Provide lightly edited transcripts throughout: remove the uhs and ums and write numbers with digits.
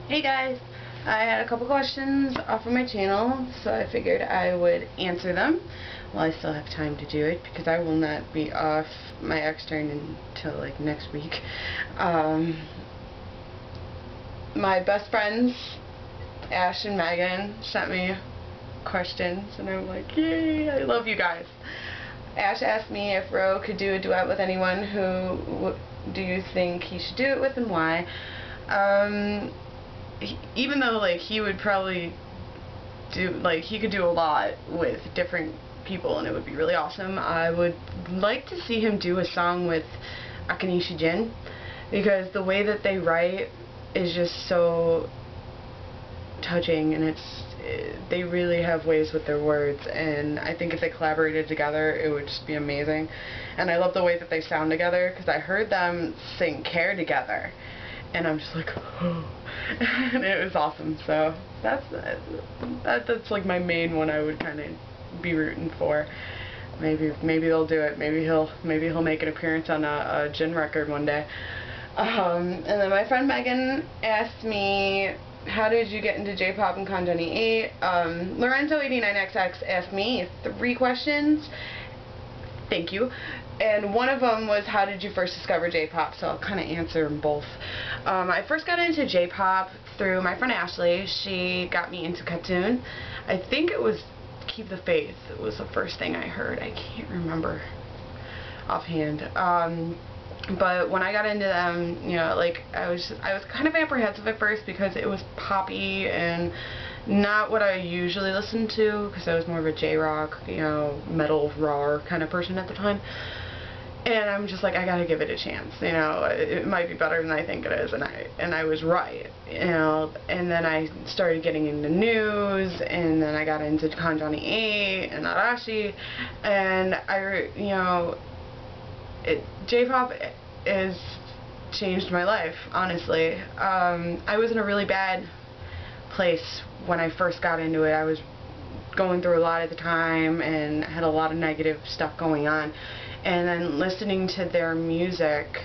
Hey guys, I had a couple questions off of my channel, so I figured I would answer them while I still have time to do it, because I will not be off my extern until like next week. My best friends, Ash and Megan, sent me questions, and I'm like, yay, I love you guys. Ash asked me if Ro could do a duet with anyone. Who do you think he should do it with, and why? Even though like he would probably do, like, he could do a lot with different people and it would be really awesome, I would like to see him do a song with Akanishi Jin, because the way that they write is just so touching, and they really have ways with their words, and I think if they collaborated together it would just be amazing. And I love the way that they sound together, because I heard them sing Care together and I'm just like, oh. And it was awesome. So that's like my main one I would kind of be rooting for. Maybe they'll do it. Maybe he'll make an appearance on a Jin record one day. And then my friend Megan asked me, how did you get into J-pop and Kanjani 8? Lorenzo89XX asked me 3 questions. Thank you. And one of them was, how did you first discover J-pop? So I'll kind of answer them both. I first got into J-pop through my friend Ashley. She got me into KAT-TUN. I think it was Keep the Faith. It was the first thing I heard. I can't remember offhand. But when I got into them, you know, like, I was kind of apprehensive at first because it was poppy and not what I usually listen to, because I was more of a J-rock, you know, metal, raw kind of person at the time. And I'm just like, I gotta give it a chance, you know, it might be better than I think it is, and I was right, you know. And then I started getting into news, and then I got into Kanjani 8 and Arashi, and you know, J-pop has changed my life, honestly. I was in a really bad place when I first got into it. I was going through a lot at the time and had a lot of negative stuff going on, and then listening to their music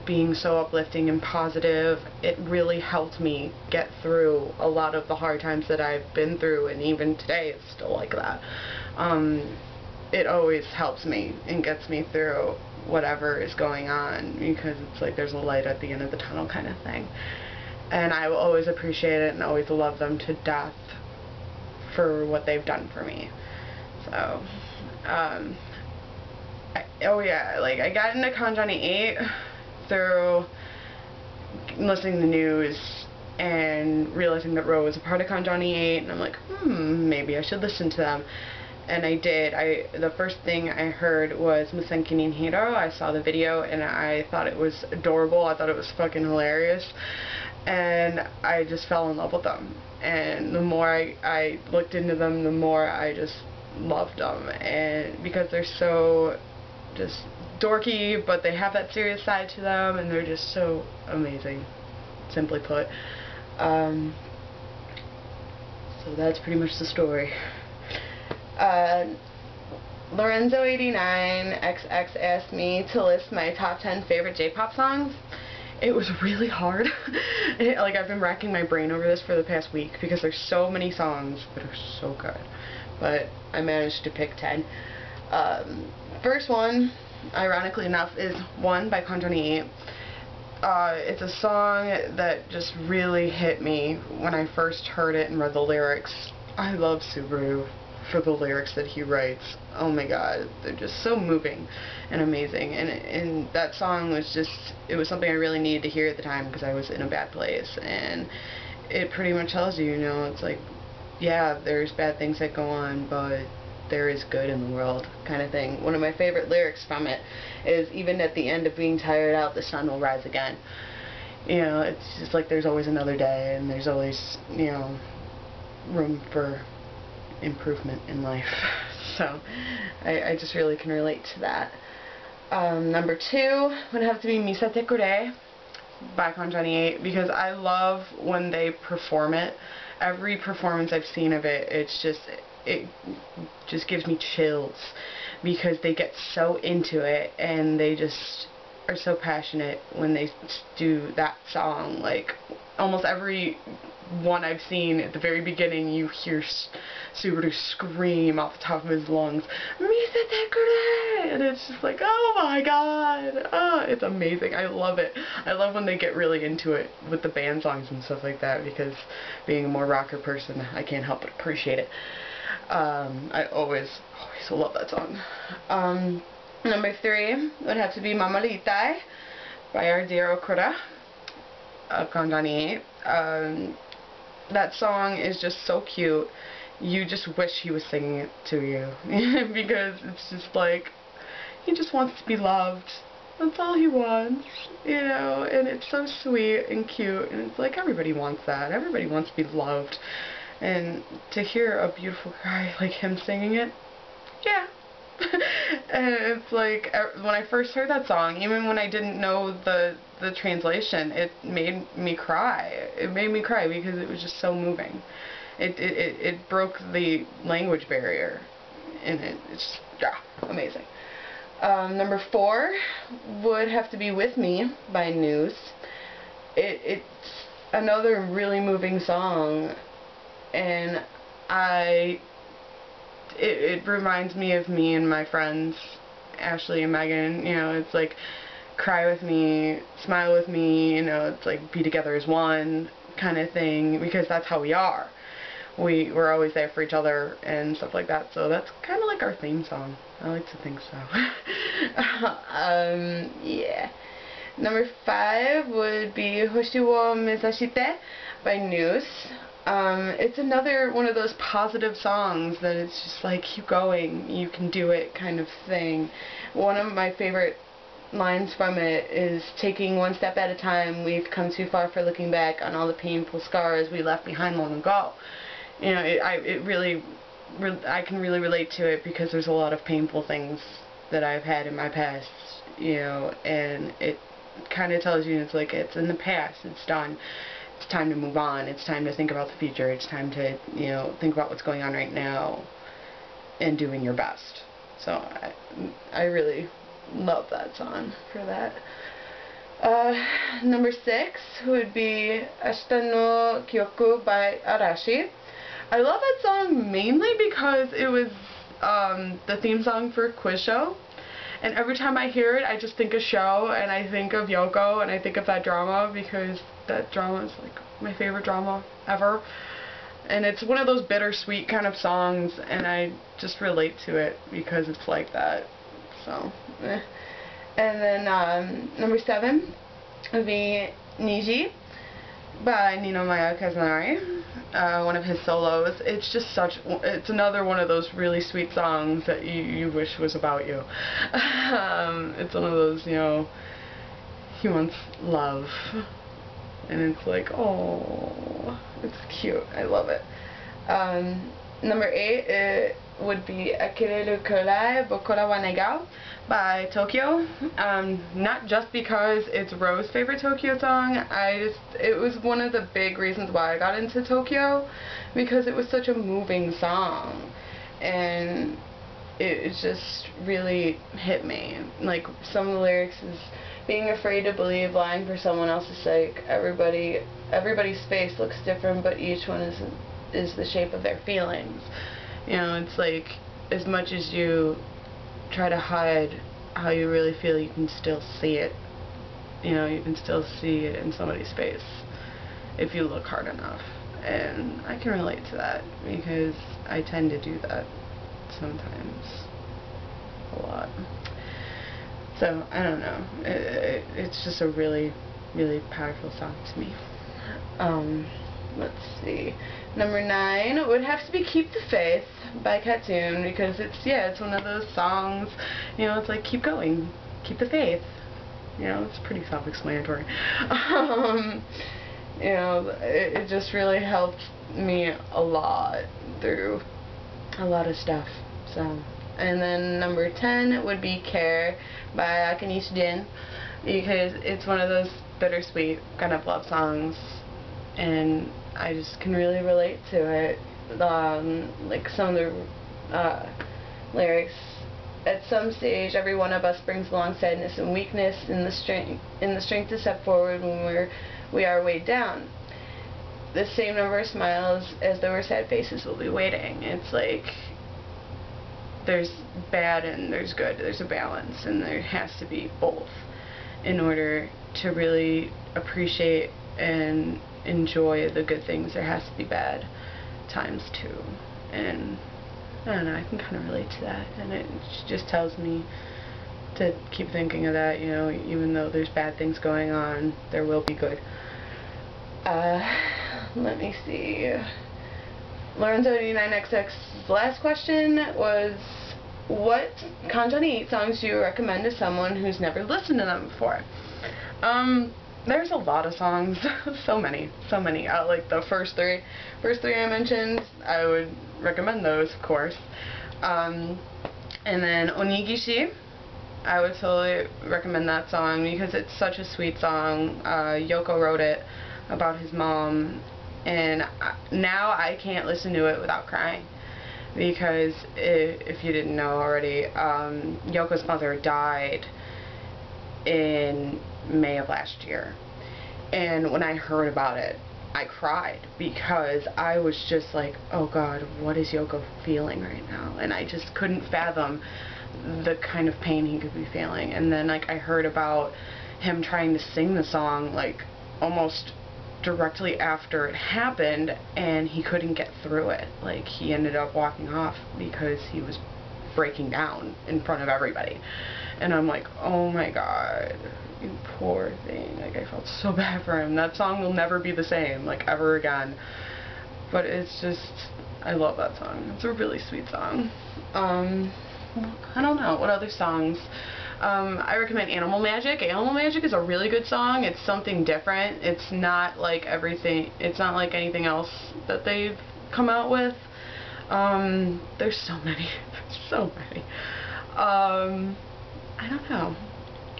being so uplifting and positive, it really helped me get through a lot of the hard times that I've been through, and even today it's still like that. It always helps me and gets me through whatever is going on, because it's like there's a light at the end of the tunnel kind of thing. And I will always appreciate it and always love them to death for what they've done for me. So, oh yeah, like, I got into Kanjani 8 through listening to the news and realizing that Ro was a part of Kanjani 8, and I'm like, maybe I should listen to them. And I did. The first thing I heard was Musenki ni Hiro. I saw the video and I thought it was adorable. I thought it was fucking hilarious. And I just fell in love with them. And the more I looked into them, the more I just loved them. And because they're so just dorky, but they have that serious side to them, and they're just so amazing, simply put. So that's pretty much the story. Lorenzo89XX asked me to list my top 10 favorite J-pop songs. It was really hard. Like, I've been racking my brain over this for the past week because there's so many songs that are so good. But I managed to pick 10. First one, ironically enough, is One by Kanjani 8. It's a song that just really hit me when I first heard it and read the lyrics. I love Subaru for the lyrics that he writes. Oh my god, they're just so moving and amazing, and that song was just, it was something I really needed to hear at the time because I was in a bad place, and it pretty much tells you, you know, it's like, yeah, there's bad things that go on, but there is good in the world, kind of thing. One of my favorite lyrics from it is, even at the end of being tired out, the sun will rise again. You know, it's just like there's always another day, and there's always, you know, room for improvement in life. So I just really can relate to that. Number 2 would have to be Misate Kure by Kanjani 8, because I love when they perform it. Every performance I've seen of it, it just gives me chills, because they get so into it and they just are so passionate when they do that song. Like, almost every one I've seen, at the very beginning, you hear Subaru scream off the top of his lungs, "Misa Tekure!" And it's just like, oh my god! Oh, it's amazing. I love it. I love when they get really into it with the band songs and stuff like that, because being a more rocker person, I can't help but appreciate it. I always love that song. Number 3 would have to be Mamalitai by our dear Okura of Kangani. That song is just so cute. You just wish he was singing it to you. Because it's just like, he just wants to be loved. That's all he wants, you know, and it's so sweet and cute, and it's like, everybody wants that. Everybody wants to be loved. And to hear a beautiful guy like him singing it, yeah. And it's like, when I first heard that song, even when I didn't know the translation, it made me cry. It made me cry because it was just so moving. It broke the language barrier, and it's, yeah, amazing. Number 4 would have to be With Me by News. It's another really moving song, and it reminds me of me and my friends, Ashley and Megan. You know, it's like, cry with me, smile with me, you know, it's like, be together as one kind of thing, because that's how we are. We're always there for each other and stuff like that, so that's kind of like our theme song. I like to think so. Yeah. Number 5 would be Hoshi wo Mezashite by News. It's another one of those positive songs that it's just like, keep going, you can do it kind of thing. One of my favorite lines from it is, taking one step at a time, we've come too far for looking back on all the painful scars we left behind long ago. You know, I can really relate to it, because there's a lot of painful things that I've had in my past, you know, and it kind of tells you, it's like, it's in the past, it's done. It's time to move on. It's time to think about the future. It's time to, you know, think about what's going on right now and doing your best. So I really love that song for that. Number 6 would be Ashita no Kyoku by Arashi. I love that song mainly because it was the theme song for a quiz show. And every time I hear it, I just think of show, and I think of Yoko, and I think of that drama, because that drama is like my favorite drama ever. And it's one of those bittersweet kind of songs, and I just relate to it because it's like that. So, eh. And then number 7 would be Niji by Ninomiya Kazunari, one of his solos. It's just it's another one of those really sweet songs that you wish was about you. It's one of those, you know, he wants love, and it's like, oh, it's cute. I love it. Number 8, it would be Akireru Kurai Bokura wa Negao by Tokyo. Not just because it's Ro's favorite Tokyo song, it was one of the big reasons why I got into Tokyo, because it was such a moving song, and it just really hit me. Like, some of the lyrics is, being afraid to believe, lying for someone else's sake, everybody's face looks different, but each one is the shape of their feelings. You know, it's like, as much as you try to hide how you really feel, you can still see it. You know, you can still see it in somebody's face if you look hard enough. And I can relate to that, because I tend to do that sometimes. A lot. So, I don't know. It's just a really, really powerful song to me. Let's see. Number 9 would have to be Keep the Faith by KAT-TUN, because it's one of those songs, you know, it's like, keep going, keep the faith. You know, it's pretty self-explanatory. You know, it just really helped me a lot through a lot of stuff. So, and then number 10 would be Care by Akanishi Jin, because it's one of those bittersweet kind of love songs, and I just can really relate to it. Like, some of the lyrics At some stage, every one of us brings along sadness and weakness, and the strength to step forward when we are weighed down. The same number of smiles as there were sad faces will be waiting. It's like there's bad and there's good. There's a balance, and there has to be both in order to really appreciate and enjoy the good things. There has to be bad times too, and I don't know, I can kind of relate to that, and it just tells me to keep thinking of that, you know, even though there's bad things going on, there will be good. Let me see. Lorenzo89XX, last question was, what Kanjani 8 songs do you recommend to someone who's never listened to them before? There's a lot of songs, so many. Like the first three I mentioned, I would recommend those, of course. And then Onigishi, I would totally recommend that song because it's such a sweet song. Yoko wrote it about his mom, and now I can't listen to it without crying. Because if you didn't know already, Yoko's mother died in May of last year, and when I heard about it, I cried because I was just like, oh God, what is Yoko feeling right now? And I just couldn't fathom the kind of pain he could be feeling. And then like I heard about him trying to sing the song like almost directly after it happened, and he couldn't get through it. Like he ended up walking off because he was breaking down in front of everybody. And I'm like, oh my God, you poor thing. Like I felt so bad for him. That song will never be the same, like ever again. But it's just, I love that song. It's a really sweet song. I don't know, what other songs? I recommend Animal Magic. Animal Magic is a really good song. It's something different. It's not like it's not like anything else that they've come out with. There's so many. So many. I don't know.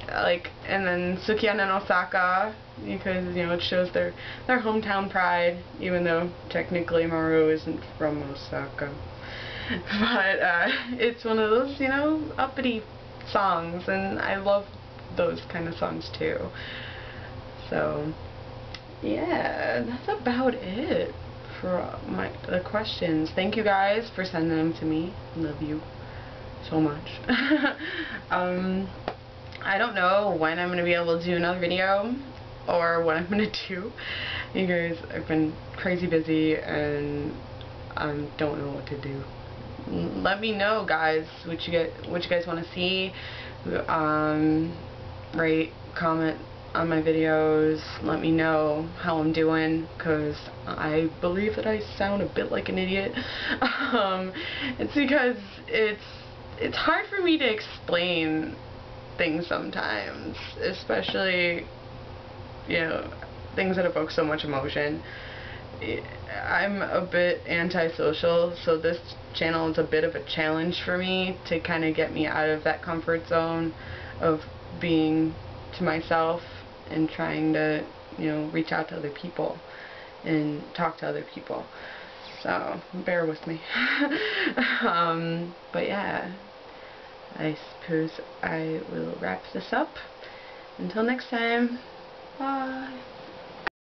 Like, and then Sukiya and Osaka, because, you know, it shows their hometown pride, even though technically Maru isn't from Osaka. But, it's one of those, you know, uppity songs, and I love those kind of songs too. So, yeah, that's about it for the questions. Thank you guys for sending them to me. Love you so much. I don't know when I'm going to be able to do another video or what I'm going to do because I've been crazy busy and I don't know what to do. Let me know, guys, what you guys want to see. Rate, comment on my videos. Let me know how I'm doing, because I believe that I sound a bit like an idiot. It's because it's hard for me to explain things sometimes, especially, you know, things that evoke so much emotion. I'm a bit antisocial, so this channel is a bit of a challenge for me to kind of get me out of that comfort zone of being to myself and trying to, you know, reach out to other people and talk to other people. So, bear with me. But yeah, I suppose I will wrap this up. Until next time, bye.